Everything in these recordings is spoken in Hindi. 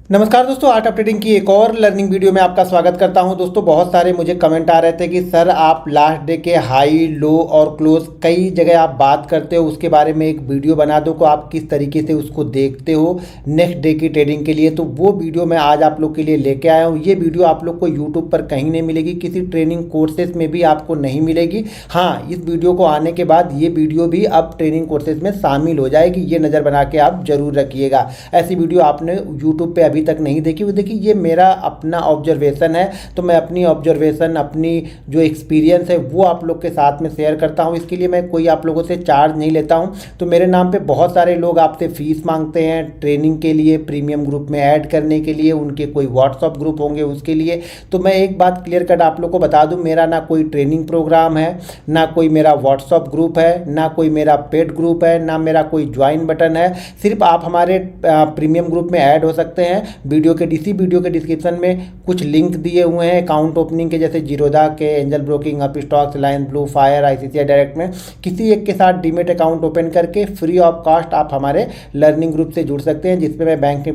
नमस्कार दोस्तों, आर्ट ऑफ ट्रेडिंग की एक और लर्निंग वीडियो में आपका स्वागत करता हूं। दोस्तों बहुत सारे मुझे कमेंट आ रहे थे कि सर आप लास्ट डे के हाई लो और क्लोज कई जगह आप बात करते हो, उसके बारे में एक वीडियो बना दो को आप किस तरीके से उसको देखते हो नेक्स्ट डे की ट्रेडिंग के लिए। तो वो वीडियो मैं आज आप लोग के लिए लेके आया हूँ। ये वीडियो आप लोग को यूट्यूब पर कहीं नहीं मिलेगी, किसी ट्रेनिंग कोर्सेज में भी आपको नहीं मिलेगी। हाँ, इस वीडियो को आने के बाद ये वीडियो भी अब ट्रेनिंग कोर्सेज में शामिल हो जाएगी। ये नज़र बना के आप जरूर रखिएगा। ऐसी वीडियो आपने यूट्यूब पर अभी तक नहीं देखी हुई। देखिए ये मेरा अपना ऑब्जर्वेशन है, तो मैं अपनी ऑब्जर्वेशन, अपनी जो एक्सपीरियंस है वो आप लोग के साथ में शेयर करता हूं। इसके लिए मैं कोई आप लोगों से चार्ज नहीं लेता हूं। तो मेरे नाम पे बहुत सारे लोग आपसे फीस मांगते हैं ट्रेनिंग के लिए, प्रीमियम ग्रुप में ऐड करने के लिए, उनके कोई व्हाट्सअप ग्रुप होंगे उसके लिए। तो मैं एक बात क्लियर कट आप लोग को बता दूं, मेरा ना कोई ट्रेनिंग प्रोग्राम है, ना कोई मेरा व्हाट्सअप ग्रुप है, ना कोई मेरा पेड ग्रुप है, ना मेरा कोई ज्वाइन बटन है। सिर्फ आप हमारे प्रीमियम ग्रुप में ऐड हो सकते हैं। वीडियो के डिस्क्रिप्शन में कुछ लिंक दिए हुए हैं अकाउंट ओपनिंग के, जैसे जीरोधा के, angel broking, up stocks, Reliance blue, fire, ICICI direct में किसी एक के साथ डीमेट अकाउंट ओपन करके फ्री ऑफ कॉस्ट आप हमारे लर्निंग ग्रुप से जुड़ सकते हैं, जिसमें मैं बैंक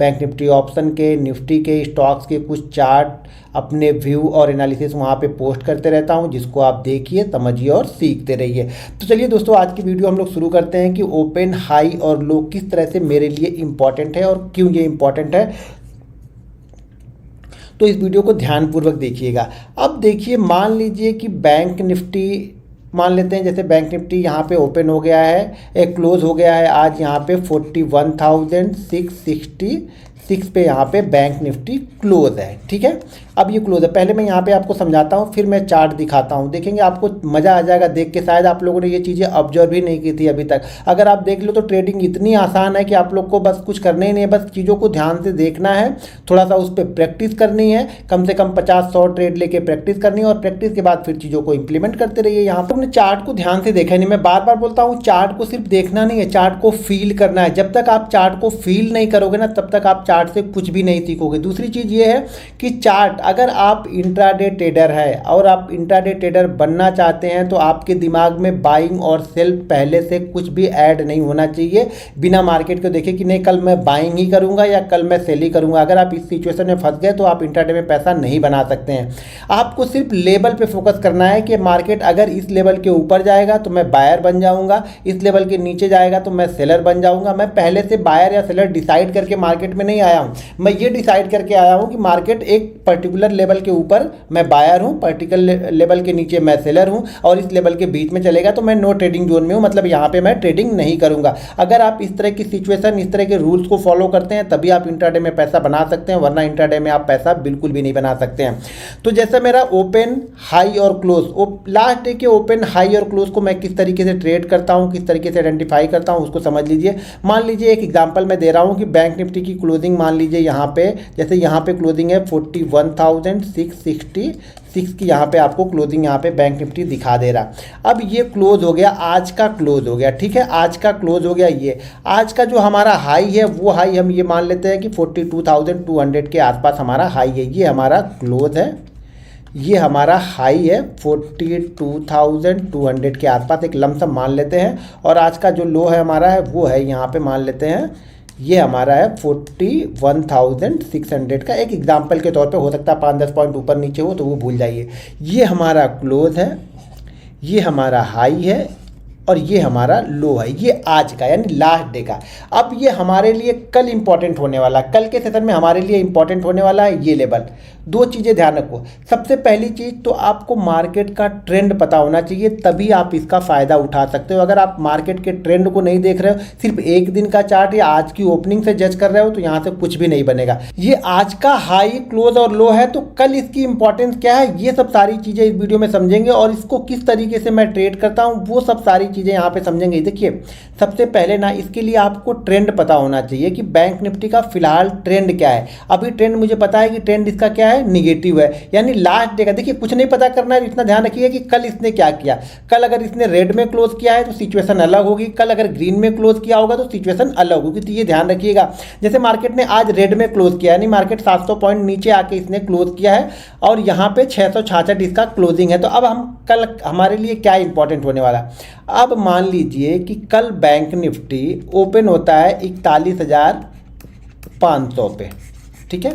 निफ्टी ऑप्शन के, निफ्टी के, स्टॉक्स के कुछ चार्ट, अपने व्यू और एनालिसिस वहाँ पे पोस्ट करते रहता हूँ, जिसको आप देखिए, समझिए और सीखते रहिए। तो चलिए दोस्तों, आज की वीडियो हम लोग शुरू करते हैं कि ओपन, हाई और लो किस तरह से मेरे लिए इम्पॉर्टेंट है और क्यों ये इम्पॉर्टेंट है। तो इस वीडियो को ध्यानपूर्वक देखिएगा। अब देखिए, मान लीजिए कि बैंक निफ्टी, मान लेते हैं जैसे बैंक निफ्टी यहाँ पे ओपन हो गया है, एक क्लोज हो गया है आज यहाँ पे 41,666 पे यहाँ पे बैंक निफ्टी क्लोज है। ठीक है, अब ये क्लोज है। पहले मैं यहाँ पे आपको समझाता हूँ, फिर मैं चार्ट दिखाता हूँ। देखेंगे आपको मज़ा आ जाएगा देख के। शायद आप लोगों ने ये चीज़ें ऑब्जर्व ही नहीं की थी अभी तक। अगर आप देख लो तो ट्रेडिंग इतनी आसान है कि आप लोग को बस कुछ करना ही नहीं है, बस चीज़ों को ध्यान से देखना है, थोड़ा सा उस पर प्रैक्टिस करनी है, कम से कम 50-100 ट्रेड लेके प्रैक्टिस करनी है और प्रैक्टिस के बाद फिर चीज़ों को इंप्लीमेंट करते रहिए। यहाँ पर अपने चार्ट को ध्यान से देखा नहीं, मैं बार बार बोलता हूँ, चार्ट को सिर्फ देखना नहीं है, चार्ट को फील करना है। जब तक आप चार्ट को फील नहीं करोगे ना, तब तक आप चार्ट से कुछ भी नहीं सीखोगे। दूसरी चीज़ ये है कि चार्ट, अगर आप इंट्राडे ट्रेडर है और आप इंट्राडे ट्रेडर बनना चाहते हैं तो आपके दिमाग में बाइंग और सेल पहले से कुछ भी ऐड नहीं होना चाहिए। बिना मार्केट को देखे कि नहीं कल मैं बाइंग ही करूंगा या कल मैं सेल ही करूंगा। अगर आप इस सिचुएशन में फंस गए तो आप इंट्राडे में पैसा नहीं बना सकते हैं। आपको सिर्फ लेवल पे फोकस करना है कि मार्केट अगर इस लेवल के ऊपर जाएगा तो मैं बायर बन जाऊंगा, इस लेवल के नीचे जाएगा तो मैं सेलर बन जाऊंगा। मैं पहले से बायर या सेलर डिसाइड करके मार्केट में नहीं आया हूं। मैं ये डिसाइड करके आया हूं कि मार्केट एक पर्टिकुलर लेवल के ऊपर मैं बायर हूं, पर्टिकुलर लेवल के नीचे मैं सेलर हूं और इस लेवल के बीच में चलेगा तो मैं नो ट्रेडिंग जोन में हूं, मतलब यहां पे मैं ट्रेडिंग नहीं करूंगा। अगर आप इस तरह की सिचुएशन, इस तरह के रूल्स को फॉलो करते हैं तभी आप इंट्राडे में पैसा बना सकते हैं, वरना इंट्राडे में आप पैसा बिल्कुल भी नहीं बना सकते हैं। तो जैसे मेरा ओपन, हाई और क्लोज, लास्ट डे के ओपन, हाई और क्लोज को मैं किस तरीके से ट्रेड करता हूं, किस तरीके से आइडेंटिफाई करता हूं, उसको समझ लीजिए। मान लीजिए एक एग्जांपल मैं दे रहा हूं कि बैंक निफ्टी की क्लोजिंग मान लीजिए यहाँ पे, जैसे यहाँ पे क्लोजिंग है 41,666 की, यहाँ पे आपको क्लोजिंग यहाँ पे बैंक निफ्टी दिखा दे रहा। अब ये क्लोज हो गया, आज का क्लोज हो गया। ठीक है, आज का क्लोज हो गया। ये आज का जो हमारा हाई है वो हाई हम ये मान लेते हैं कि 42,200 के आसपास हमारा हाई है। ये हमारा क्लोज है, ये हमारा हाई है 42,200 के आसपास, एक लमसम मान लेते हैं। और आज का जो लो है हमारा है वो है यहाँ पे मान लेते हैं, ये हमारा है 41,600 का। एक एग्जांपल के तौर पे, हो सकता है 5-10 पॉइंट ऊपर नीचे हो तो वो भूल जाइए। ये हमारा क्लोज है, ये हमारा हाई है और ये हमारा लो है। ये आज का यानी लास्ट डे का। अब ये हमारे लिए कल इंपॉर्टेंट होने वाला, कल के सेशन में हमारे लिए इंपॉर्टेंट होने वाला है ये लेवल। दो चीज़ें ध्यान रखो। सबसे पहली चीज़ तो आपको मार्केट का ट्रेंड पता होना चाहिए, तभी आप इसका फ़ायदा उठा सकते हो। अगर आप मार्केट के ट्रेंड को नहीं देख रहे हो, सिर्फ एक दिन का चार्ट या आज की ओपनिंग से जज कर रहे हो, तो यहाँ से कुछ भी नहीं बनेगा। ये आज का हाई, क्लोज और लो है, तो कल इसकी इंपॉर्टेंस क्या है, ये सब सारी चीज़ें इस वीडियो में समझेंगे और इसको किस तरीके से मैं ट्रेड करता हूँ वो सब सारी चीज़ें यहाँ पे समझेंगे। देखिए, सबसे पहले ना इसके लिए आपको ट्रेंड पता होना चाहिए कि बैंक निफ्टी का फिलहाल ट्रेंड क्या है। अभी ट्रेंड मुझे पता है कि ट्रेंड इसका क्या है, निगेटिव है, यानी लास्ट डे का। देखिए, कुछ नहीं पता करना है, इतना ध्यान रखिए कि कल इसने क्या किया। कल अगर इसने रेड में क्लोज किया है तो सिचुएशन अलग होगी, कल अगर ग्रीन में क्लोज किया होगा तो सिचुएशन अलग होगी। तो ये ध्यान रखिएगा। जैसे मार्केट ने आज रेड में क्लोज किया, यानी मार्केट 700 पॉइंट नीचे आके इसने क्लोज किया है और यहाँ पे 666 इसका क्लोजिंग है। तो अब हम कल हमारे लिए क्या इंपॉर्टेंट होने वाला। अब मान लीजिए कि कल बैंक निफ्टी ओपन होता है 41,000 41,500 पे, ठीक है,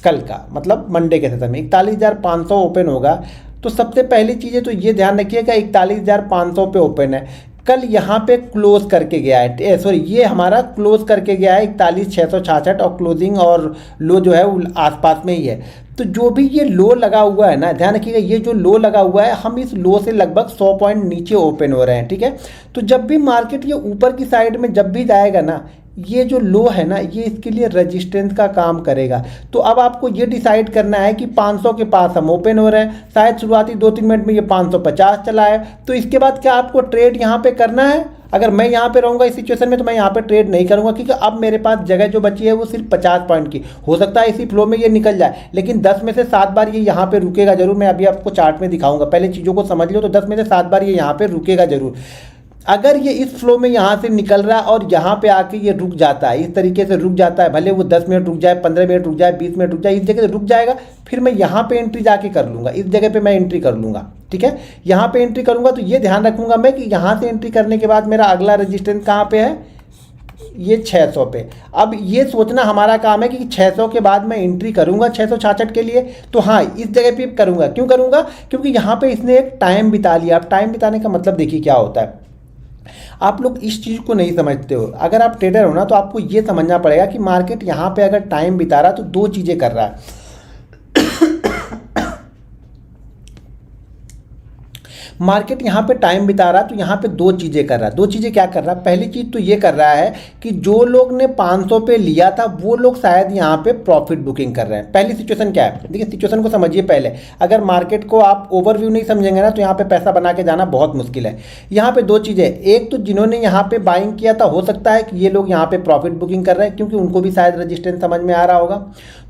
कल का मतलब मंडे के सेशन में 41,500 ओपन होगा। तो सबसे पहली चीज़ें तो ये ध्यान रखिएगा 41,500 पे ओपन है, कल यहाँ पे क्लोज करके गया है, सॉरी ये हमारा क्लोज करके गया है 41,666 और क्लोजिंग और लो जो है वो आसपास में ही है। तो जो भी ये लो लगा हुआ है ना, ध्यान रखिएगा ये जो लो लगा हुआ है हम इस लो से लगभग 100 पॉइंट नीचे ओपन हो रहे हैं, ठीक है। तो जब भी मार्केट ये ऊपर की साइड में जब भी जाएगा ना, ये जो लो है ना ये इसके लिए रेजिस्टेंस का काम करेगा। तो अब आपको ये डिसाइड करना है कि 500 के पास हम ओपन हो रहे हैं, शायद शुरुआती 2-3 मिनट में ये 550 चला है, तो इसके बाद क्या आपको ट्रेड यहाँ पे करना है। अगर मैं यहाँ पे रहूँगा इस सिचुएशन में तो मैं यहाँ पे ट्रेड नहीं करूँगा, क्योंकि अब मेरे पास जगह जो बची है वो सिर्फ 50 पॉइंट की। हो सकता है इसी फ्लो में ये निकल जाए, लेकिन 10 में से 7 बार ये यहाँ पे रुकेगा जरूर। मैं अभी आपको चार्ट में दिखाऊंगा, पहले चीज़ों को समझ लो। तो 10 में से 7 बार ये यहाँ पे रुकेगा जरूर। अगर ये इस फ्लो में यहाँ से निकल रहा है और यहाँ पे आके ये रुक जाता है, इस तरीके से रुक जाता है, भले वो 10 मिनट रुक जाए, 15 मिनट रुक जाए, 20 मिनट रुक जाए, इस जगह से रुक जाएगा, फिर मैं यहाँ पे एंट्री जाके कर लूँगा, इस जगह पे मैं एंट्री कर लूँगा, ठीक है। यहाँ पे एंट्री करूँगा तो ये ध्यान रखूँगा मैं कि यहाँ से एंट्री करने के बाद मेरा अगला रजिस्टेंस कहाँ पे है, ये 600 पे। अब ये सोचना हमारा काम है कि 600 के बाद मैं एंट्री करूंगा 666 के लिए, तो हाँ इस जगह पे करूंगा। क्यों करूंगा, क्योंकि यहाँ पे इसने एक टाइम बिता लिया। अब टाइम बिताने का मतलब देखिए क्या होता है, आप लोग इस चीज़ को नहीं समझते हो। अगर आप ट्रेडर हो ना तो आपको ये समझना पड़ेगा कि मार्केट यहाँ पे अगर टाइम बिता रहा है तो 2 चीज़ें कर रहा है। मार्केट यहाँ पे टाइम बिता रहा है तो यहाँ पे 2 चीज़ें कर रहा है। 2 चीज़ें क्या कर रहा है, पहली चीज़ तो ये कर रहा है कि जो लोग ने 500 पे लिया था वो लोग शायद यहाँ पे प्रॉफिट बुकिंग कर रहे हैं। पहली सिचुएशन क्या है, देखिए सिचुएशन को समझिए पहले। अगर मार्केट को आप ओवरव्यू नहीं समझेंगे ना तो यहाँ पे पैसा बना के जाना बहुत मुश्किल है। यहाँ पे 2 चीज़ें, एक तो जिन्होंने यहाँ पे बाइंग किया था हो सकता है कि ये लोग यहाँ पे प्रॉफिट बुकिंग कर रहे हैं, क्योंकि उनको भी शायद रजिस्टेंस समझ में आ रहा होगा।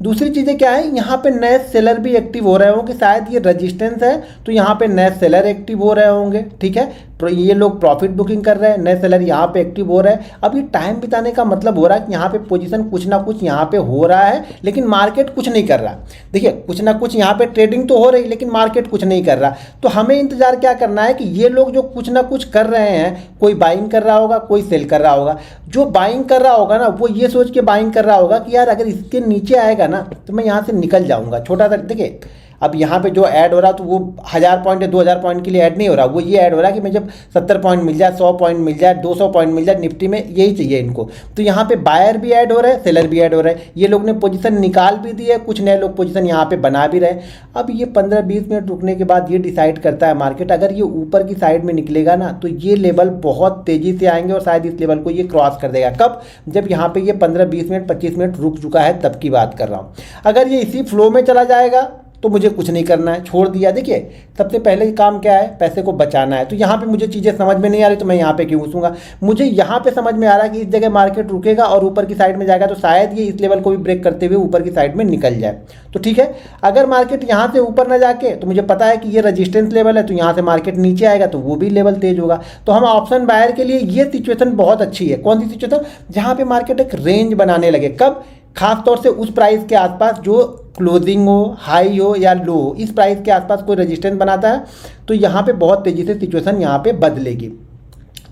दूसरी चीज़ें क्या है, यहाँ पे नए सेलर भी एक्टिव हो रहे होंगे, शायद ये रजिस्टेंस है तो यहाँ पे नए सेलर एक्टिव हो रहे होंगे, ठीक है। तो ये लोग प्रॉफिट बुकिंग कर रहे हैं, नए सेलर यहाँ पे एक्टिव हो रहे हैं। अब ये टाइम बिताने का मतलब हो रहा है कि यहाँ पे पोजीशन कुछ ना कुछ यहाँ पे हो रहा है, लेकिन मार्केट कुछ नहीं कर रहा। देखिए कुछ ना कुछ यहाँ पे ट्रेडिंग तो हो रही, लेकिन मार्केट कुछ नहीं कर रहा। तो हमें इंतजार क्या करना है कि ये लोग जो कुछ ना कुछ कर रहे हैं, कोई बाइंग कर रहा होगा, कोई सेल कर रहा होगा। जो बाइंग कर रहा होगा ना वो ये सोच के बाइंग कर रहा होगा कि यार अगर इसके नीचे आएगा ना तो मैं यहाँ से निकल जाऊँगा। छोटा सा देखिए, अब यहाँ पे जो ऐड हो रहा तो वो 1000 पॉइंट या 2000 पॉइंट के लिए ऐड नहीं हो रहा, वो ये ऐड हो रहा है कि मैं जब 70 पॉइंट मिल जाए, 100 पॉइंट मिल जाए, 200 पॉइंट मिल जाए निफ्टी में, यही चाहिए इनको। तो यहाँ पे बायर भी ऐड हो रहा है, सेलर भी ऐड हो रहा है। ये लोग ने पोजीशन निकाल भी दी है, कुछ नए लोग पोजीशन यहाँ पे बना भी रहे। अब ये 15-20 मिनट रुकने के बाद ये डिसाइड करता है मार्केट, अगर ये ऊपर की साइड में निकलेगा ना तो ये लेवल बहुत तेज़ी से आएंगे और शायद इस लेवल को ये क्रॉस कर देगा। कब, जब यहाँ पे ये 15-20 मिनट 25 मिनट रुक चुका है तब की बात कर रहा हूँ। अगर ये इसी फ्लो में चला जाएगा तो मुझे कुछ नहीं करना है, छोड़ दिया। देखिए सबसे पहले काम क्या है, पैसे को बचाना है। तो यहाँ पे मुझे चीज़ें समझ में नहीं आ रही तो मैं यहाँ पे क्यों घुसूंगा। मुझे यहाँ पे समझ में आ रहा है कि इस जगह मार्केट रुकेगा और ऊपर की साइड में जाएगा तो शायद ये इस लेवल को भी ब्रेक करते हुए ऊपर की साइड में निकल जाए। तो ठीक है, अगर मार्केट यहाँ से ऊपर ना जाके, तो मुझे पता है कि ये रजिस्टेंस लेवल है, तो यहाँ से मार्केट नीचे आएगा तो वो भी लेवल तेज होगा। तो हम ऑप्शन बायर के लिए ये सिचुएशन बहुत अच्छी है। कौन सी सिचुएशन, जहाँ पे मार्केट एक रेंज बनाने लगे। कब, खास तौर से उस प्राइस के आसपास जो क्लोजिंग हो, हाई हो या लो हो, इस प्राइस के आसपास कोई रेजिस्टेंस बनाता है तो यहाँ पे बहुत तेज़ी से सिचुएशन यहाँ पे बदलेगी,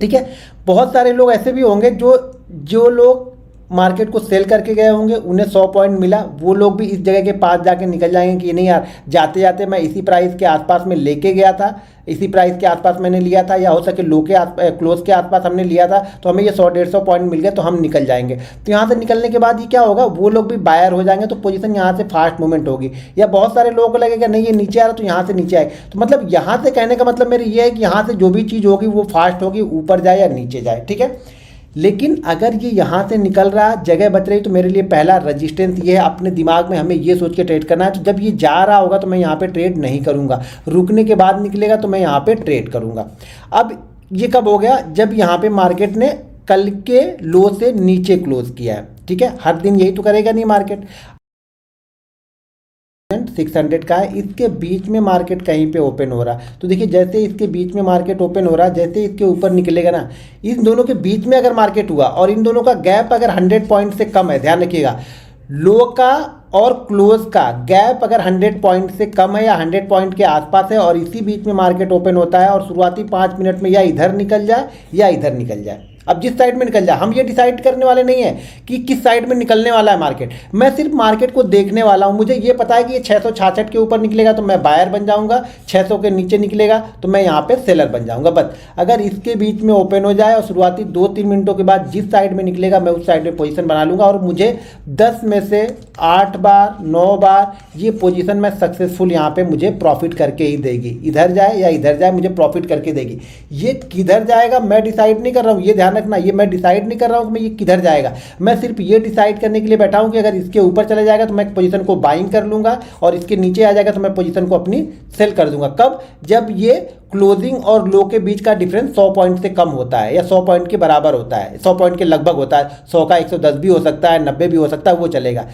ठीक है। बहुत सारे लोग ऐसे भी होंगे जो लोग मार्केट को सेल करके गए होंगे, उन्हें 100 पॉइंट मिला, वो लोग भी इस जगह के पास जाके निकल जाएंगे कि नहीं यार जाते जाते मैं इसी प्राइस के आसपास में लेके गया था, इसी प्राइस के आसपास मैंने लिया था, या हो सके लो के क्लोज के आसपास हमने लिया था तो हमें ये 100-150 पॉइंट मिल गए तो हम निकल जाएंगे। तो यहाँ से निकलने के बाद ये क्या होगा, वो लोग भी बायर हो जाएंगे तो पोजीशन यहाँ से फास्ट मूवमेंट होगी। या बहुत सारे लोगों को लगेगा नहीं ये नीचे आ रहा तो यहाँ से नीचे आए। तो मतलब यहाँ से कहने का मतलब मेरी ये है कि यहाँ से जो भी चीज़ होगी वो फास्ट होगी, ऊपर जाए या नीचे जाए, ठीक है। लेकिन अगर ये यहाँ से निकल रहा, जगह बच रही, तो मेरे लिए पहला रजिस्टेंस ये है। अपने दिमाग में हमें ये सोच के ट्रेड करना है। तो जब ये जा रहा होगा तो मैं यहाँ पे ट्रेड नहीं करूँगा, रुकने के बाद निकलेगा तो मैं यहाँ पे ट्रेड करूँगा। अब ये कब हो गया, जब यहाँ पे मार्केट ने कल के लो से नीचे क्लोज किया है, ठीक है। हर दिन यही तो करेगा नहीं मार्केट। 600 का है, इसके बीच में मार्केट कहीं पे ओपन हो रहा। तो देखिए जैसे इसके बीच में मार्केट ओपन हो रहा, जैसे इसके ऊपर निकलेगा ना, इन दोनों के बीच में अगर मार्केट हुआ और इन दोनों का गैप अगर 100 पॉइंट से कम है, ध्यान रखिएगा, लो का और क्लोज का गैप अगर 100 पॉइंट से कम है या 100 पॉइंट के आसपास है और इसी बीच में मार्केट ओपन होता है और शुरुआती 5 मिनट में या इधर निकल जाए या इधर निकल जाए, अब जिस साइड में निकल जाए, हम ये डिसाइड करने वाले नहीं है कि किस साइड में निकलने वाला है मार्केट। मैं सिर्फ मार्केट को देखने वाला हूँ। मुझे ये पता है कि ये 666 के ऊपर निकलेगा तो मैं बायर बन जाऊँगा, 600 के नीचे निकलेगा तो मैं यहाँ पे सेलर बन जाऊँगा। बस अगर इसके बीच में ओपन हो जाए और शुरुआती 2-3 मिनटों के बाद जिस साइड में निकलेगा मैं उस साइड में पोजीशन बना लूँगा, और मुझे 10 में से 8 बार 9 बार ये पोजीशन मैं सक्सेसफुल यहाँ पे मुझे प्रॉफिट करके ही देगी। इधर जाए या इधर जाए मुझे प्रॉफिट करके देगी। ये किधर जाएगा मैं डिसाइड नहीं कर रहा हूँ, ये ध्यान रखना। ये मैं डिसाइड नहीं कर रहा हूँ कि मैं ये किधर जाएगा, मैं सिर्फ ये डिसाइड करने के लिए बैठा हूँ कि अगर इसके ऊपर चला जाएगा तो मैं पोजीशन को बाइंग कर लूँगा, और इसके नीचे आ जाएगा तो मैं पोजीशन को अपनी सेल कर दूंगा। कब? जब ये क्लोजिंग और लो के बीच का डिफरेंस 100 पॉइंट से कम होता है या 100 पॉइंट के बराबर होता है, 100 पॉइंट के लगभग होता है। 100 का 110 भी हो सकता है, 90 भी हो सकता है, वो चलेगा।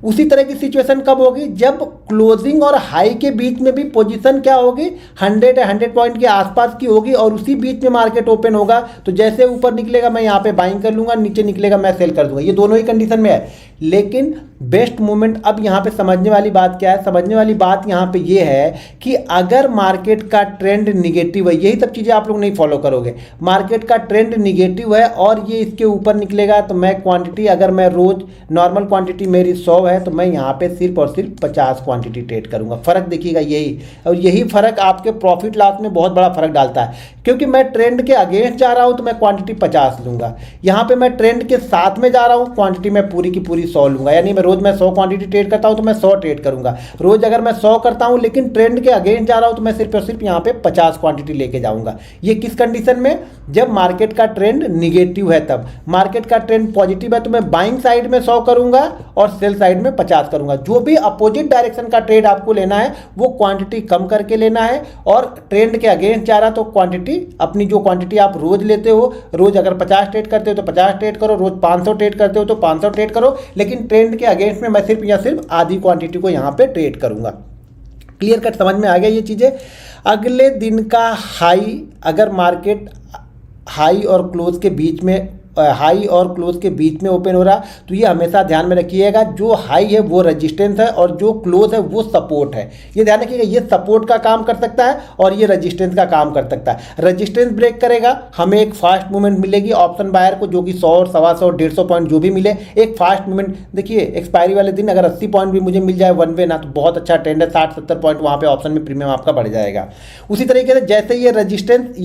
उसी तरह की सिचुएशन कब होगी? जब क्लोजिंग और हाई के बीच में भी पोजीशन क्या होगी, 100 या 100 पॉइंट के आसपास की होगी, और उसी बीच में मार्केट ओपन होगा। तो जैसे ऊपर निकलेगा मैं यहाँ पे बाइंग कर लूँगा, नीचे निकलेगा मैं सेल कर दूंगा। ये दोनों ही कंडीशन में है। लेकिन बेस्ट मूवमेंट, अब यहाँ पे समझने वाली बात क्या है? समझने वाली बात यहाँ पे ये है कि अगर मार्केट का ट्रेंड निगेटिव है, यही सब चीज़ें आप लोग नहीं फॉलो करोगे। मार्केट का ट्रेंड निगेटिव है और ये इसके ऊपर निकलेगा तो मैं क्वांटिटी, अगर मैं रोज नॉर्मल क्वांटिटी मेरी 100 है तो मैं यहाँ पे सिर्फ और सिर्फ 50 क्वांटिटी ट्रेड करूँगा। फर्क देखिएगा यही, और यही फर्क आपके प्रॉफिट लॉस में बहुत बड़ा फर्क डालता है। क्योंकि मैं ट्रेंड के अगेंस्ट जा रहा हूँ तो मैं क्वांटिटी 50 लूँगा, यहाँ पे मैं ट्रेंड के साथ में जा रहा हूँ क्वांटिटी मैं पूरी की पूरी 100 लूँगा। यानी मैं रोज मैं 100 क्वांटिटी ट्रेड करता हूँ तो मैं 100 ट्रेड करूँगा। रोज अगर मैं 100 करता हूँ लेकिन ट्रेंड के अगेंस्ट जा रहा हूँ तो मैं सिर्फ और सिर्फ यहाँ पे 50 क्वांटिटी लेके जाऊँगा। ये किस कंडीशन में? जब मार्केट का ट्रेंड निगेटिव है। तब मार्केट का ट्रेंड पॉजिटिव है तो मैं बाइंग साइड में 100 करूँगा और सेल साइड में 50 करूँगा। जो भी अपोजिट डायरेक्शन का ट्रेड आपको लेना है वो क्वांटिटी कम करके लेना है, और ट्रेंड के अगेंस्ट जा रहा तो क्वांटिटी, अपनी जो क्वांटिटी आप रोज लेते हो, रोज अगर 50 ट्रेड करते हो तो 50 ट्रेड करो, रोज 500 ट्रेड करते हो तो 500 ट्रेड करो, लेकिन ट्रेंड के अगेंस्ट में मैं सिर्फ या सिर्फ आधी क्वांटिटी को यहाँ पे ट्रेड करूँगा। क्लियर कट समझ में आ गया ये चीज़ें? अगले दिन का हाई, अगर मार्केट हाई और क्लोज के बीच में, हाई और क्लोज के बीच में ओपन हो रहा, तो ये हमेशा ध्यान में रखिएगा, जो हाई है वो रेजिस्टेंस है और जो क्लोज है वो सपोर्ट है। ये ध्यान रखिएगा, ये सपोर्ट का काम कर सकता है और ये रेजिस्टेंस का काम कर सकता है। रेजिस्टेंस ब्रेक करेगा, हमें एक फास्ट मूवमेंट मिलेगी ऑप्शन बायर को, जो कि 100 और 125 150 पॉइंट जो भी मिले, एक फास्ट मूवमेंट। देखिए एक्सपायरी वाले दिन अगर 80 पॉइंट भी मुझे मिल जाए वन वे ना, तो बहुत अच्छा ट्रेंड है। 60-70 पॉइंट वहाँ पे ऑप्शन में प्रीमियम आपका बढ़ जाएगा। उसी तरीके से जैसे ये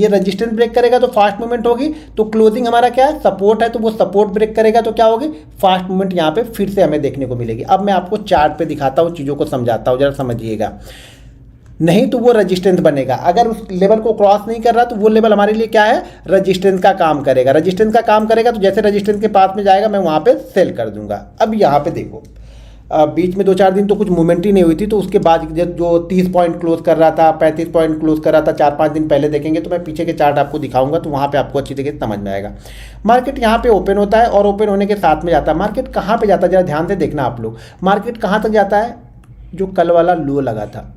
रेजिस्टेंस ब्रेक करेगा तो फास्ट मूवमेंट होगी, तो क्लोजिंग हमारा क्या है, सपोर्ट है, तो वो सपोर्ट ब्रेक करेगा तो क्या होगी, फास्ट मूवमेंट यहाँ पे फिर से हमें देखने को मिलेगी। अब मैं आपको चार्ट पे दिखाता हूँ, चीज़ों को समझाता हूँ, जरा समझिएगा। नहीं तो वो रेजिस्टेंस बनेगा, अगर उस लेवल को क्रॉस नहीं कर रहा तो वो लेवल हमारे लिए क्या है, रेजिस्टेंस का काम करेगा। रेजिस्टेंस का काम करेगा तो जैसे रेजिस्टेंस के पास में जाएगा मैं वहाँ पे सेल कर दूंगा। अब यहाँ पे देखो, बीच में 2-4 दिन तो कुछ मूवमेंट ही नहीं हुई थी, तो उसके बाद जो 30 पॉइंट क्लोज कर रहा था, 35 पॉइंट क्लोज कर रहा था, 4-5 दिन पहले देखेंगे तो मैं पीछे के चार्ट आपको दिखाऊंगा, तो वहाँ पे आपको अच्छी तरीके से समझ में आएगा। मार्केट यहाँ पे ओपन होता है और ओपन होने के साथ में जाता है। मार्केट कहाँ पे जाता है जरा ध्यान से देखना आप लोग। मार्केट कहाँ तक जाता है, जो कल वाला लो लगा था।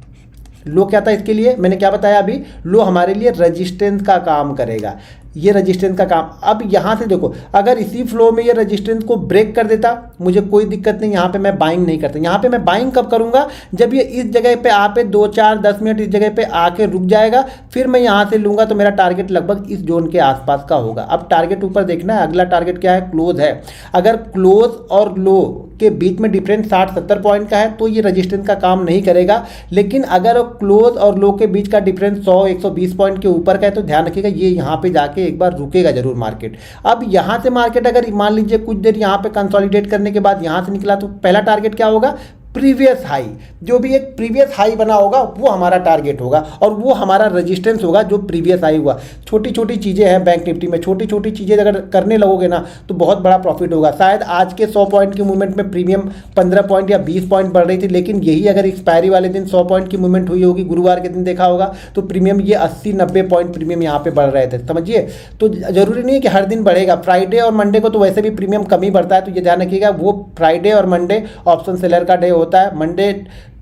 लो क्या था इसके लिए, मैंने क्या बताया अभी, लो हमारे लिए रेजिस्टेंस का काम करेगा, ये रेजिस्टेंस का काम। अब यहाँ से देखो, अगर इसी फ्लो में ये रेजिस्टेंस को ब्रेक कर देता मुझे कोई दिक्कत नहीं, यहाँ पे मैं बाइंग नहीं करता। यहाँ पे मैं बाइंग कब करूँगा, जब ये इस जगह पे आ पे 2-4-10 मिनट इस जगह पे आके रुक जाएगा, फिर मैं यहाँ से लूँगा तो मेरा टारगेट लगभग इस जोन के आसपास का होगा। अब टारगेट ऊपर देखना है, अगला टारगेट क्या है, क्लोज है। अगर क्लोज और लो के बीच में डिफरेंस 60-70 पॉइंट का है तो ये रेजिस्टेंस का काम नहीं करेगा, लेकिन अगर क्लोज और लो के बीच का डिफरेंस 100-120 पॉइंट के ऊपर का है तो ध्यान रखिएगा ये यहाँ पे जाके एक बार रुकेगा जरूर मार्केट। अब यहाँ से मार्केट अगर मान लीजिए कुछ देर यहाँ पे कंसोलिडेट करने के बाद यहाँ से निकला तो पहला टारगेट क्या होगा, प्रीवियस हाई, जो भी एक प्रीवियस हाई बना होगा वो हमारा टारगेट होगा और वो हमारा रेजिस्टेंस होगा जो प्रीवियस हाई हुआ। छोटी छोटी चीज़ें हैं बैंक निफ्टी में, छोटी छोटी चीज़ें अगर करने लगोगे ना तो बहुत बड़ा प्रॉफिट होगा। शायद आज के 100 पॉइंट की मूवमेंट में प्रीमियम 15 पॉइंट या 20 पॉइंट बढ़ रही थी, लेकिन यही अगर एक्सपायरी वाले दिन 100 पॉइंट की मूवमेंट हुई होगी, गुरुवार के दिन देखा होगा, तो प्रीमियम ये 80-90 पॉइंट प्रीमियम यहाँ पे बढ़ रहे थे, समझिए। तो जरूरी नहीं है कि हर दिन बढ़ेगा, फ्राइडे और मंडे को तो वैसे भी प्रीमियम कम ही बढ़ता है, तो ये ध्यान रखिएगा। वो फ्राइडे और मंडे ऑप्शन सेलर का डे होता है, मंडे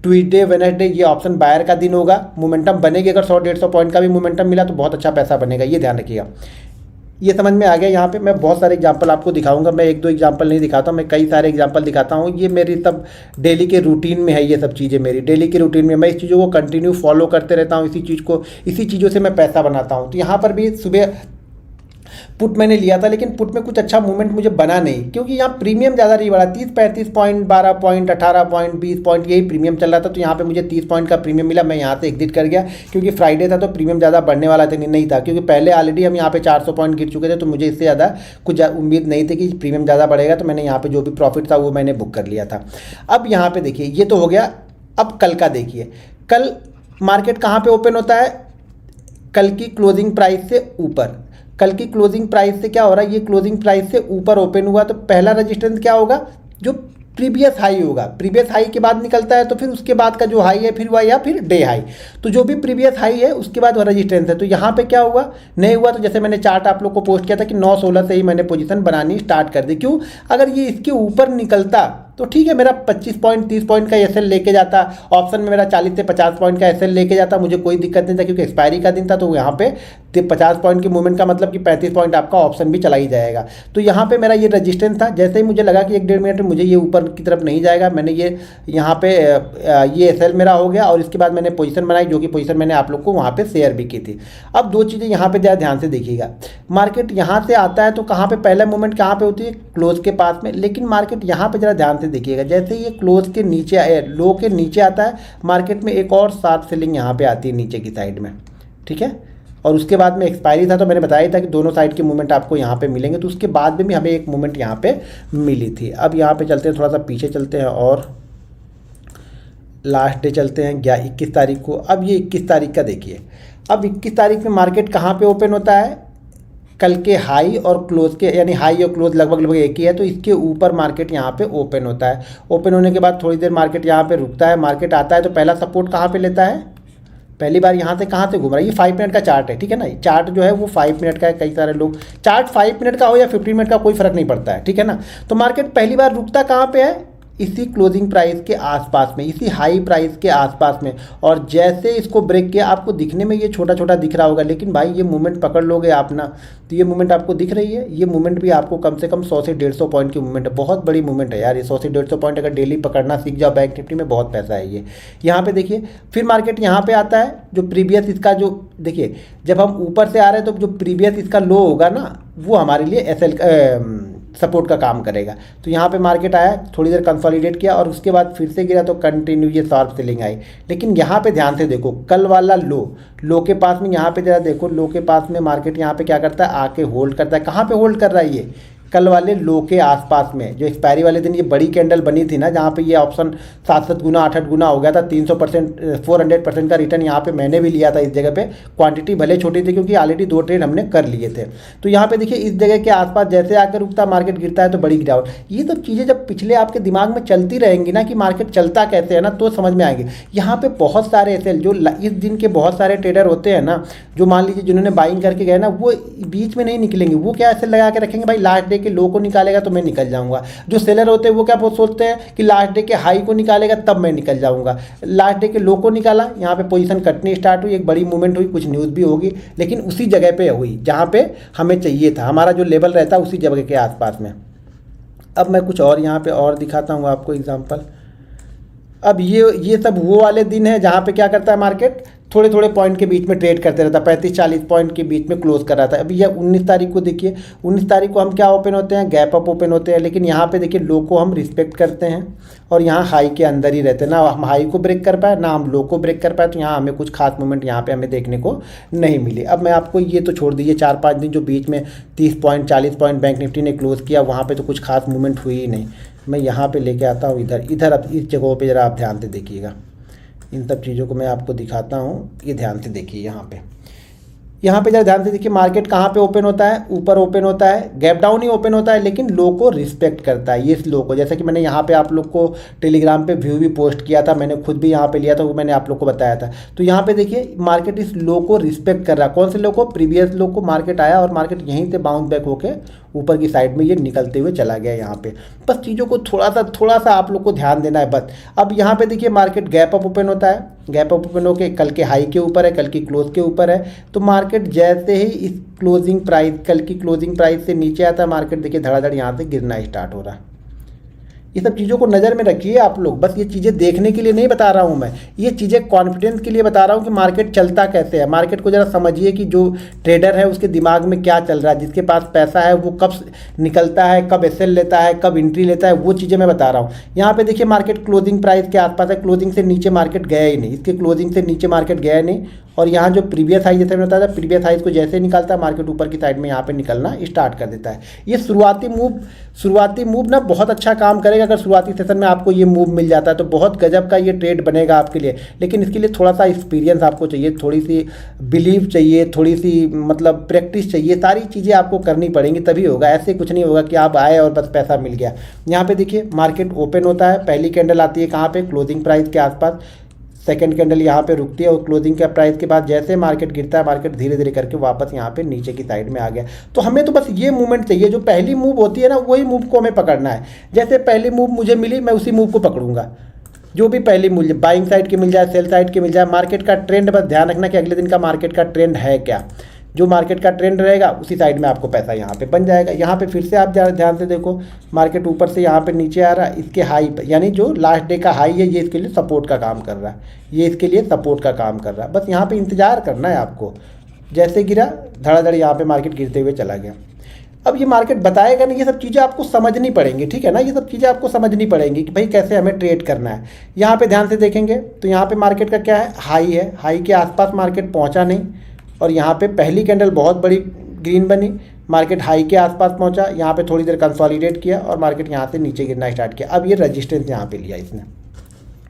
ट्यूसडे वेडनेसडे ये ऑप्शन बायर का दिन होगा। मोमेंटम बनेगी, अगर 100-150 पॉइंट का भी मोमेंटम मिला तो बहुत अच्छा पैसा बनेगा, ये ध्यान रखिएगा। ये समझ में आ गया। यहाँ पे मैं बहुत सारे एग्जांपल आपको दिखाऊंगा, मैं 1-2 एग्जांपल नहीं दिखाता, मैं कई सारे एग्जांपल दिखाता हूँ। ये मेरी सब डेली के रूटीन में है, ये सब चीज़ें मेरी डेली के रूटीन में, मैं इस चीज़ों को कंटिन्यू फॉलो करते रहता हूँ, इसी चीज़ों से मैं पैसा बनाता हूँ। तो यहाँ पर भी पुट मैंने लिया था, लेकिन पुट में कुछ अच्छा मूवमेंट मुझे बना नहीं, क्योंकि यहाँ प्रीमियम ज़्यादा नहीं बढ़ा, 30-35 पॉइंट, 12 पॉइंट, 18 पॉइंट, 20 पॉइंट यही प्रीमियम चल रहा था। तो यहाँ पे मुझे 30 पॉइंट का प्रीमियम मिला, मैं यहाँ से एग्जिट कर गया, क्योंकि फ्राइडे था तो प्रीमियम ज़्यादा बढ़ने वाला था नहीं था, क्योंकि पहले ऑलरेडी हम यहाँ पे 400 पॉइंट गिर चुके थे, तो मुझे इससे ज़्यादा कुछ उम्मीद नहीं थी कि प्रीमियम ज़्यादा बढ़ेगा। तो मैंने यहाँ पे जो भी प्रॉफिट था वो मैंने बुक कर लिया था। अब यहाँ पे देखिए ये तो हो गया। अब कल का देखिए, कल मार्केट कहाँ पे ओपन होता है, कल की क्लोजिंग प्राइस से ऊपर। कल की क्लोजिंग प्राइस से क्या हो रहा है, ये क्लोजिंग प्राइस से ऊपर ओपन हुआ, तो पहला रजिस्टेंस क्या होगा, जो प्रीवियस हाई होगा। प्रीवियस हाई के बाद निकलता है तो फिर उसके बाद का जो हाई है फिर वह, या फिर डे हाई, तो जो भी प्रीवियस हाई है उसके बाद वह रजिस्टेंस है। तो यहाँ पे क्या हुआ, नहीं हुआ, तो जैसे मैंने चार्ट आप लोग को पोस्ट किया था कि 9-16 से ही मैंने पोजीशन बनानी स्टार्ट कर दी। क्यों, अगर ये इसके ऊपर निकलता तो ठीक है, मेरा 25 पॉइंट 30 पॉइंट का एसएल लेके जाता, ऑप्शन में मेरा 40 से 50 पॉइंट का एसएल लेके जाता, मुझे कोई दिक्कत नहीं था, क्योंकि एक्सपायरी का दिन था। तो यहाँ पे 50 पॉइंट की मूवमेंट का मतलब कि 35 पॉइंट आपका ऑप्शन भी चला ही जाएगा। तो यहाँ पे मेरा ये रजिस्टेंस था, जैसे ही मुझे लगा कि 1-1.5 मिनट में मुझे ये ऊपर की तरफ नहीं जाएगा, मैंने ये यहाँ पे ये एसएल मेरा हो गया, और इसके बाद मैंने पोजीशन बनाई, जो कि पोजीशन मैंने आप लोग को वहाँ पे शेयर भी की थी। अब दो चीज़ें यहाँ पे ज़रा ध्यान से देखिएगा, मार्केट यहाँ से आता है तो कहाँ पे पहला मूवमेंट कहाँ पे होती है, क्लोज के पास में। लेकिन मार्केट यहाँ पे ज़रा ध्यान से देखिएगा, जैसे ये क्लोज के नीचे लो के नीचे आता है, मार्केट में एक और शार्प सेलिंग यहाँ पे आती है नीचे की साइड में, ठीक है। और उसके बाद में एक्सपायरी था, तो मैंने बताया था कि दोनों साइड के मूवमेंट आपको यहाँ पे मिलेंगे, तो उसके बाद में भी हमें एक मूवमेंट यहाँ पे मिली थी। अब यहाँ पे चलते हैं, थोड़ा सा पीछे चलते हैं और लास्ट डे चलते हैं 21 तारीख को। अब ये 21 तारीख का देखिए, अब 21 तारीख में मार्केट कहाँ पे ओपन होता है, कल के हाई और क्लोज के, यानी हाई और क्लोज लगभग एक ही है, तो इसके ऊपर मार्केट यहाँ पे ओपन होता है। ओपन होने के बाद थोड़ी देर मार्केट यहाँ पे रुकता है, मार्केट आता है तो पहला सपोर्ट कहाँ पे लेता है, पहली बार यहाँ से कहाँ से घूम रहा है, ये 5 मिनट का चार्ट है, ठीक है ना। चार्ट जो है वो 5 मिनट का है, कई सारे लोग चार्ट 5 मिनट का हो या 15 मिनट का कोई फर्क नहीं पड़ता है, ठीक है ना। तो मार्केट पहली बार रुकता कहाँ पे है, इसी क्लोजिंग प्राइस के आसपास में, इसी हाई प्राइस के आसपास में। और जैसे इसको ब्रेक किया, आपको दिखने में ये छोटा छोटा दिख रहा होगा, लेकिन भाई ये मूवमेंट पकड़ लोगे आप ना, तो ये मूवमेंट आपको दिख रही है, ये मूवमेंट भी आपको कम से कम 100 से 150 पॉइंट की मूवमेंट है, बहुत बड़ी मूवमेंट है यार। ये 100 से 150 पॉइंट अगर डेली पकड़ना सीख जाओ बैंक निफ्टी में, बहुत पैसा है ये। यहाँ पे देखिए, फिर मार्केट यहाँ पे आता है, जो प्रीवियस इसका जो देखिए, जब हम ऊपर से आ रहे हैं तो जो प्रीवियस इसका लो होगा ना, वो हमारे लिए एसएल सपोर्ट का काम करेगा। तो यहाँ पे मार्केट आया, थोड़ी देर कंसोलिडेट किया और उसके बाद फिर से गिरा, तो कंटिन्यू ये शार्प सेलिंग आई। लेकिन यहाँ पे ध्यान से देखो, कल वाला लो के पास में, यहाँ पे जरा देखो, लो के पास में मार्केट यहाँ पे क्या करता है, आके होल्ड करता है। कहाँ पे होल्ड कर रहा है ये, कल वाले लो के आसपास में। जो एक्सपायरी वाले दिन ये बड़ी कैंडल बनी थी ना, जहाँ पे ये ऑप्शन 7-7 गुना 8-8 गुना हो गया था, 300% 400% का रिटर्न यहाँ पे मैंने भी लिया था इस जगह पे। क्वांटिटी भले छोटी थी, क्योंकि ऑलरेडी 2 ट्रेड हमने कर लिए थे। तो यहाँ पे देखिए, इस जगह के आसपास जैसे आकर रुकता, मार्केट गिरता है तो बड़ी गिरावट। ये सब चीज़ें जब पिछले आपके दिमाग में चलती रहेंगी ना, कि मार्केट चलता कैसे है ना, तो समझ में आएंगे। यहाँ पे बहुत सारे ऐसे जो इस दिन के बहुत सारे ट्रेडर होते हैं ना, जो मान लीजिए जिन्होंने बाइंग करके गए ना, वो बीच में नहीं निकलेंगे। वो क्या ऐसे लगा के रखेंगे, भाई लास्ट डे के लो को निकालेगा तो मैं निकल जाऊंगा। जो सेलर होते हैं वो क्या सोचते हैं कि लास्ट डे के हाई को निकालेगा तब मैं निकल जाऊंगा। लास्ट डे के लो को निकाला, यहाँ पे पोजीशन कटनी स्टार्ट हुई, एक बड़ी मूवमेंट हुई, कुछ न्यूज़ भी होगी, लेकिन उसी जगह पे हुई जहाँ पे हमें चाहिए था, हमारा जो लेवल रहता है उसी जगह के आसपास में। अब मैं कुछ और यहाँ पे और दिखाता हूँ आपको एग्जाम्पल। अब ये सब वो वाले दिन है जहाँ पे क्या करता है मार्केट, थोड़े थोड़े पॉइंट के बीच में ट्रेड करते रहता, 35-40 पॉइंट के बीच में क्लोज कर रहा था। अभी यह 19 तारीख को देखिए, 19 तारीख को हम क्या ओपन होते हैं, गैप अप ओपन होते हैं। लेकिन यहाँ पे देखिए, लो को हम रिस्पेक्ट करते हैं और यहाँ हाई के अंदर ही रहते हैं। ना हम हाई को ब्रेक कर पाए, ना हम लो को ब्रेक कर पाए, तो यहाँ हमें कुछ खास मूवमेंट यहाँ पे हमें देखने को नहीं मिली। अब मैं आपको ये तो छोड़ दीजिए, 4-5 दिन जो बीच में 30 पॉइंट 40 पॉइंट बैंक निफ्टी ने क्लोज किया, वहाँ पर तो कुछ खास मूवमेंट हुई ही नहीं। मैं यहाँ पर लेके आता हूँ इधर। अब इस जगहों पर ज़रा आप ध्यान से देखिएगा, इन सब चीज़ों को मैं आपको दिखाता हूँ। ये ध्यान से देखिए, यहाँ पे जरा ध्यान से देखिए, मार्केट कहाँ पे ओपन होता है, ऊपर ओपन होता है, गैप डाउन ही ओपन होता है, लेकिन लो को रिस्पेक्ट करता है। ये इस लो को, जैसे कि मैंने यहाँ पे आप लोग को टेलीग्राम पे व्यू भी पोस्ट किया था, मैंने खुद भी यहाँ पे लिया था, वो मैंने आप लोग को बताया था। तो यहाँ पे देखिए, मार्केट इस लो को रिस्पेक्ट कर रहा है। कौन से लो को, प्रीवियस लो को। मार्केट आया और मार्केट यहीं से बाउंस बैक होके ऊपर की साइड में ये निकलते हुए चला गया यहाँ पे। बस चीज़ों को थोड़ा सा आप लोग को ध्यान देना है बस। अब यहाँ पे देखिए, मार्केट गैप अप ओपन होता है, गैप अप ओपन होकर कल के हाई के ऊपर है, कल की क्लोज के ऊपर है। तो मार्केट जैसे ही इस क्लोजिंग प्राइस, कल की क्लोजिंग प्राइस से नीचे आता है, मार्केट देखिए धड़ाधड़ यहाँ से गिरना स्टार्ट हो रहा है। ये सब चीज़ों को नज़र में रखिए आप लोग। बस ये चीज़ें देखने के लिए नहीं बता रहा हूँ मैं, ये चीज़ें कॉन्फिडेंस के लिए बता रहा हूँ कि मार्केट चलता कैसे है। मार्केट को ज़रा समझिए कि जो ट्रेडर है उसके दिमाग में क्या चल रहा है, जिसके पास पैसा है वो कब निकलता है, कब एसएल लेता है, कब एंट्री लेता है, वो चीज़ें मैं बता रहा हूँ। यहाँ पे देखिए मार्केट क्लोजिंग प्राइस के आसपास है, क्लोजिंग से नीचे मार्केट गया ही नहीं, इसके क्लोजिंग से नीचे मार्केट गया ही नहीं। और यहाँ जो प्रीवियस हाई, जैसे मैंने बताया था, प्रीवियस हाई को जैसे निकालता है मार्केट ऊपर की साइड में यहाँ पे निकलना स्टार्ट कर देता है। ये शुरुआती मूव ना बहुत अच्छा काम करेगा। अगर शुरुआती सेशन में आपको ये मूव मिल जाता है तो बहुत गजब का ये ट्रेड बनेगा आपके लिए। लेकिन इसके लिए थोड़ा सा एक्सपीरियंस आपको चाहिए, थोड़ी सी बिलीव चाहिए, थोड़ी सी मतलब प्रैक्टिस चाहिए, सारी चीज़ें आपको करनी पड़ेंगी तभी होगा। ऐसे कुछ नहीं होगा कि आप आए और बस पैसा मिल गया। यहाँ पे देखिए मार्केट ओपन होता है, पहली कैंडल आती है कहाँ पे, क्लोजिंग प्राइस के आसपास, सेकंड कैंडल यहाँ पे रुकती है और क्लोजिंग के प्राइस के बाद जैसे मार्केट गिरता है मार्केट धीरे धीरे करके वापस यहाँ पे नीचे की साइड में आ गया। तो हमें तो बस ये मूवमेंट चाहिए, जो पहली मूव होती है ना वही मूव को हमें पकड़ना है। जैसे पहली मूव मुझे मिली मैं उसी मूव को पकड़ूंगा, जो भी पहली मूव बाइंग साइड की मिल जाए, सेल साइड की मिल जाए। मार्केट का ट्रेंड बस ध्यान रखना कि अगले दिन का मार्केट का ट्रेंड है क्या, जो मार्केट का ट्रेंड रहेगा उसी साइड में आपको पैसा यहाँ पे बन जाएगा। यहाँ पे फिर से आप ध्यान से देखो, मार्केट ऊपर से यहाँ पे नीचे आ रहा है, इसके हाई पे यानी जो लास्ट डे का हाई है ये इसके लिए सपोर्ट का काम कर रहा है, ये इसके लिए सपोर्ट का काम कर रहा है। बस यहाँ पे इंतज़ार करना है आपको। जैसे गिरा धड़ाधड़ यहाँ पे मार्केट गिरते हुए चला गया। अब ये मार्केट बताएगा नहीं, ये सब चीज़ें आपको समझनी पड़ेंगी, ठीक है ना। ये सब चीज़ें आपको समझनी पड़ेंगी कि भाई कैसे हमें ट्रेड करना है। यहाँ पे ध्यान से देखेंगे तो यहाँ पे मार्केट का क्या है, हाई है, हाई के आसपास मार्केट पहुँचा नहीं और यहाँ पे पहली कैंडल बहुत बड़ी ग्रीन बनी, मार्केट हाई के आसपास पहुँचा, यहाँ पे थोड़ी देर कंसोलिडेट किया और मार्केट यहाँ से नीचे गिरना स्टार्ट किया। अब ये रजिस्टेंस यहाँ पे लिया इसने,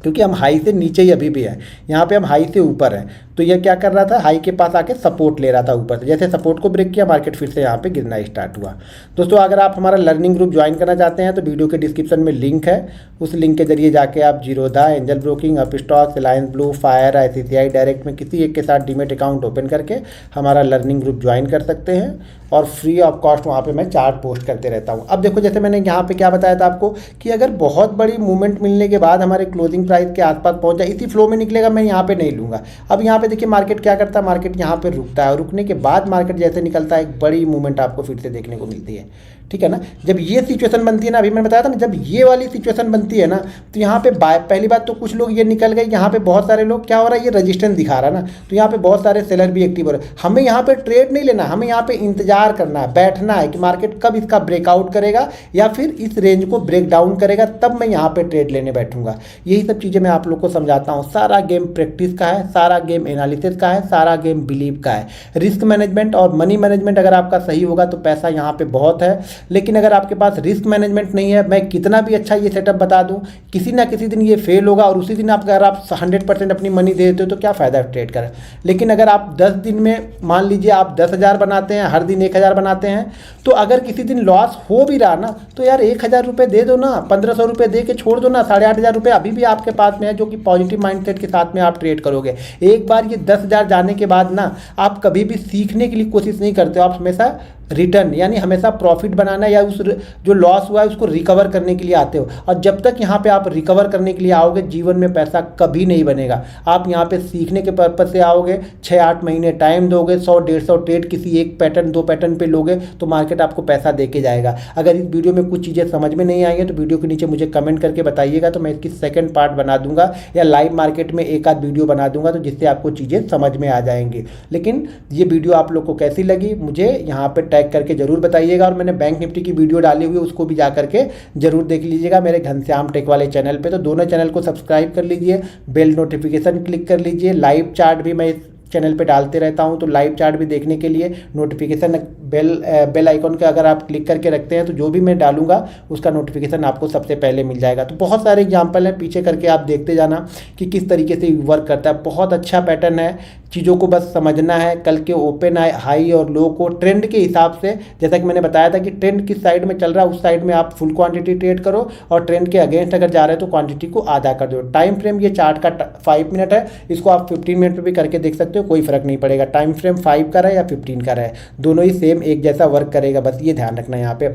क्योंकि हम हाई से नीचे ही अभी भी है, यहाँ पे हम हाई से ऊपर हैं। तो ये क्या कर रहा था, हाई के पास आके सपोर्ट ले रहा था ऊपर से, जैसे सपोर्ट को ब्रेक किया मार्केट फिर से यहाँ पे गिरना स्टार्ट हुआ। दोस्तों अगर आप हमारा लर्निंग ग्रुप ज्वाइन करना चाहते हैं तो वीडियो के डिस्क्रिप्शन में लिंक है, उस लिंक के जरिए जाके आप Zerodha, angel broking, Upstox, Reliance blue, fire, ICICI direct में किसी एक के साथ डीमेट अकाउंट ओपन करके हमारा लर्निंग ग्रुप ज्वाइन कर सकते हैं और फ्री ऑफ कॉस्ट वहाँ पे मैं चार्ट पोस्ट करते रहता हूँ। अब देखो जैसे मैंने यहाँ पे क्या बताया था आपको कि अगर बहुत बड़ी मूवमेंट मिलने के बाद हमारे क्लोजिंग प्राइस के आसपास पहुँच जाए, इसी फ्लो में निकलेगा, मैं यहाँ पे नहीं लूँगा। अब यहाँ पे देखिए मार्केट क्या करता है, मार्केट यहाँ पे रुकता है और रुकने के बाद मार्केट जैसे निकलता है एक बड़ी मूवमेंट आपको फिर से देखने को मिलती है, ठीक है ना। जब ये सिचुएशन बनती है ना, अभी मैंने बताया था ना, जब ये वाली सिचुएशन बनती है ना तो यहाँ पे पहली बात तो कुछ लोग ये निकल गए, यहाँ पे बहुत सारे लोग क्या हो रहा है, ये रजिस्टेंस दिखा रहा है ना, तो यहाँ पे बहुत सारे सेलर भी एक्टिव हो रहे हैं। हमें यहाँ पे ट्रेड नहीं लेना, हमें यहाँ पे इंतजार करना है, बैठना है कि मार्केट कब इसका ब्रेकआउट करेगा या फिर इस रेंज को ब्रेक डाउन करेगा, तब मैं यहाँ पे ट्रेड लेने बैठूंगा। यही सब चीज़ें मैं आप लोग को समझाता हूँ। सारा गेम प्रैक्टिस का है, सारा गेम एनालिसिस का है, सारा गेम बिलीव का है। रिस्क मैनेजमेंट और मनी मैनेजमेंट अगर आपका सही होगा तो पैसा यहाँ पे बहुत है, लेकिन अगर आपके पास रिस्क मैनेजमेंट नहीं है, मैं कितना भी अच्छा ये सेटअप बता दूं, किसी ना किसी दिन ये फेल होगा और उसी दिन अगर आप 100% अपनी मनी दे देते हो तो क्या फ़ायदा ट्रेड करें। लेकिन अगर आप 10 दिन में मान लीजिए आप 10,000 बनाते हैं, हर दिन 1,000 बनाते हैं, तो अगर किसी दिन लॉस हो भी रहा ना तो यार 1,000 रुपये दे दो ना, 1,500 रुपये दे के छोड़ दो ना, 8,500 रुपये अभी भी आपके पास में है, जो कि पॉजिटिव माइंडसेट के साथ में आप ट्रेड करोगे। एक बार ये 10,000 जाने के बाद ना आप कभी भी सीखने के लिए कोशिश नहीं करते हो, आप हमेशा रिटर्न यानी हमेशा प्रॉफिट बनाना या उस जो लॉस हुआ है उसको रिकवर करने के लिए आते हो। और जब तक यहाँ पे आप रिकवर करने के लिए आओगे जीवन में पैसा कभी नहीं बनेगा। आप यहाँ पे सीखने के पर्पज से आओगे, 6-8 महीने टाइम दोगे, 100-150 ट्रेड किसी एक पैटर्न 2 पैटर्न पे लोगे तो मार्केट आपको पैसा दे के जाएगा। अगर इस वीडियो में कुछ चीज़ें समझ में नहीं आई है तो वीडियो के नीचे मुझे कमेंट करके बताइएगा, तो मैं इसकी सेकेंड पार्ट बना दूंगा या लाइव मार्केट में एक आध वीडियो बना दूंगा, तो जिससे आपको चीज़ें समझ में आ जाएंगी। लेकिन ये वीडियो आप लोग को कैसी लगी मुझे यहाँ पर टैग करके जरूर बताइएगा, और मैंने बैंक निफ्टी की वीडियो डाली हुई है उसको भी जा करके जरूर देख लीजिएगा मेरे घनश्याम टेक वाले चैनल पे। तो दोनों चैनल को सब्सक्राइब कर लीजिए, बेल नोटिफिकेशन क्लिक कर लीजिए। लाइव चार्ट भी मैं इस चैनल पे डालते रहता हूं, तो लाइव चार्ट भी देखने के लिए नोटिफिकेशन बेल आइकॉन के अगर आप क्लिक करके रखते हैं तो जो भी मैं डालूंगा उसका नोटिफिकेशन आपको सबसे पहले मिल जाएगा। तो बहुत सारे एग्जांपल हैं, पीछे करके आप देखते जाना कि किस तरीके से वर्क करता है। बहुत अच्छा पैटर्न है, चीज़ों को बस समझना है। कल के ओपन हाई और लो को ट्रेंड के हिसाब से, जैसा कि मैंने बताया था कि ट्रेंड किस साइड में चल रहा है उस साइड में आप फुल क्वांटिटी ट्रेड करो, और ट्रेंड के अगेंस्ट अगर जा रहे हो तो क्वांटिटी को आधा कर दो। टाइम फ्रेम ये चार्ट का 5 मिनट है, इसको आप 15 मिनट में भी करके देख सकते हो, कोई फर्क नहीं पड़ेगा। टाइम फ्रेम 5 का रहे या 15 का रहे, दोनों ही सेम एक जैसा वर्क करेगा, बस ये ध्यान रखना यहाँ पे।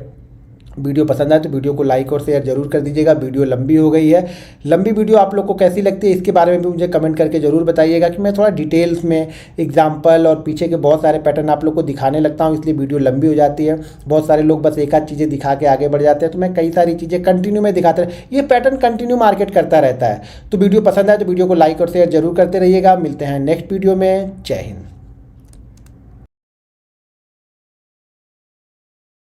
वीडियो पसंद आए तो वीडियो को लाइक और शेयर जरूर कर दीजिएगा। वीडियो लंबी हो गई है, लंबी वीडियो आप लोग को कैसी लगती है इसके बारे में भी मुझे कमेंट करके ज़रूर बताइएगा कि मैं थोड़ा डिटेल्स में एग्जांपल और पीछे के बहुत सारे पैटर्न आप लोग को दिखाने लगता हूँ, इसलिए वीडियो लंबी हो जाती है। बहुत सारे लोग बस एक आध चीज़ें दिखा के आगे बढ़ जाते हैं, तो मैं कई सारी चीज़ें कंटिन्यू में दिखाते रहे, ये पैटर्न कंटिन्यू मार्केट करता रहता है। तो वीडियो पसंद आए तो वीडियो को लाइक और शेयर जरूर करते रहिएगा। मिलते हैं नेक्स्ट वीडियो में। जय हिंद।